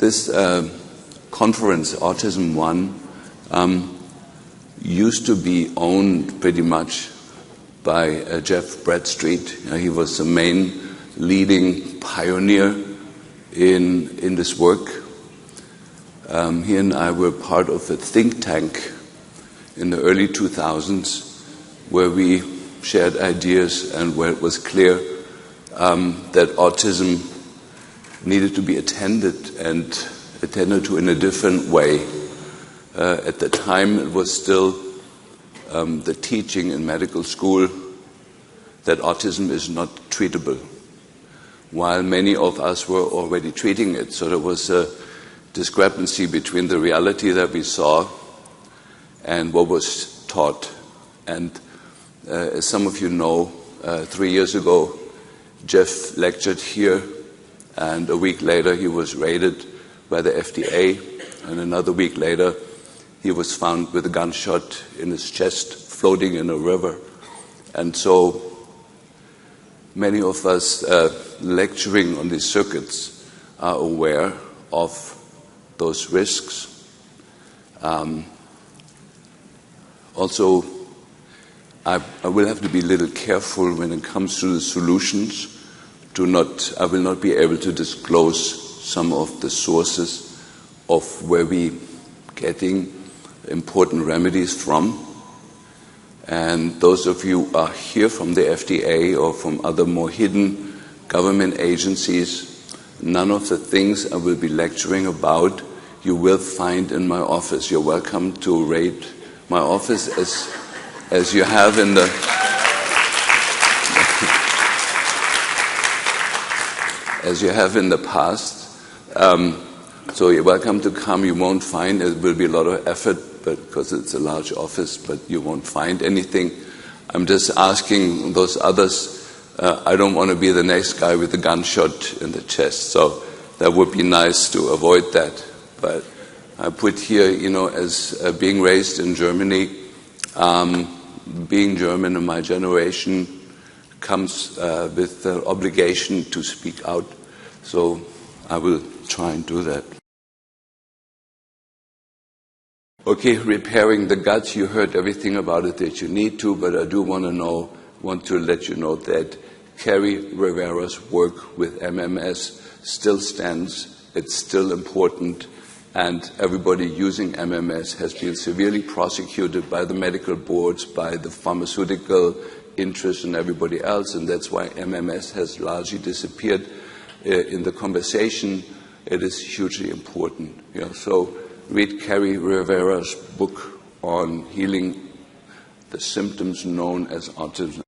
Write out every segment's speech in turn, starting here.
This conference, Autism One, used to be owned pretty much by Jeff Bradstreet. He was the main leading pioneer in this work. He and I were part of a think tank in the early 2000s where we shared ideas and where it was clear that autism needed to be attended to in a different way. At the time, it was still the teaching in medical school that autism is not treatable, while many of us were already treating it. So there was a discrepancy between the reality that we saw and what was taught. And as some of you know, 3 years ago, Jeff lectured here, and a week later he was raided by the FDA, and another week later he was found with a gunshot in his chest floating in a river. And so many of us lecturing on these circuits are aware of those risks. Also, I will have to be a little careful when it comes to the solutions. I will not be able to disclose some of the sources of where we getting important remedies from. And those of you who are here from the FDA or from other more hidden government agencies, none of the things I will be lecturing about you will find in my office. You're welcome to raid my office as you have in the past. So you're welcome to come. You won't find, it will be a lot of effort, but because it's a large office, but you won't find anything. I'm just asking those others, I don't want to be the next guy with a gunshot in the chest, so that would be nice to avoid that. But I put here, as being raised in Germany, being German in my generation comes with the obligation to speak out. So I will try and do that. Okay, repairing the gut, you heard everything about it that you need to, but I do want to let you know that Kerry Rivera's work with MMS still stands. It's still important, and everybody using MMS has been severely prosecuted by the medical boards, by the pharmaceutical interests and everybody else, and that's why MMS has largely disappeared in the conversation. It is hugely important. So read Kerry Rivera's book on healing the symptoms known as autism.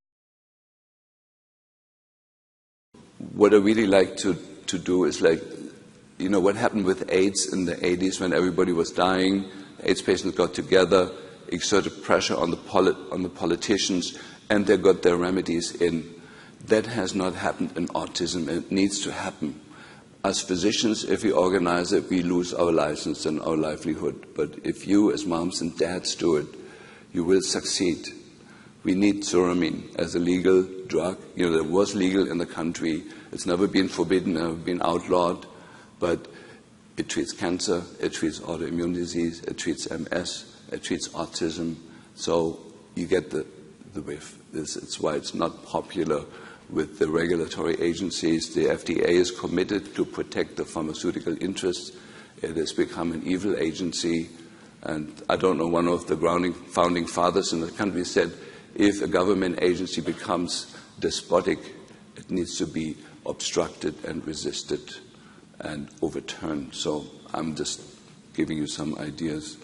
What I really like to do is what happened with AIDS in the 80s when everybody was dying. AIDS patients got together, exerted pressure on the politicians, and they got their remedies in. That has not happened in autism. It needs to happen. As physicians, if we organize it, we lose our license and our livelihood. But if you, as moms and dads, do it, you will succeed. We need Zuramine as a legal drug. That was legal in the country. It's never been forbidden, never been outlawed. But it treats cancer, it treats autoimmune disease, it treats MS, it treats autism. So you get the whiff. It's why it's not popular with the regulatory agencies. The FDA is committed to protect the pharmaceutical interests. It has become an evil agency. And I don't know, one of the founding fathers in the country said, if a government agency becomes despotic, it needs to be obstructed and resisted and overturned. So I'm just giving you some ideas.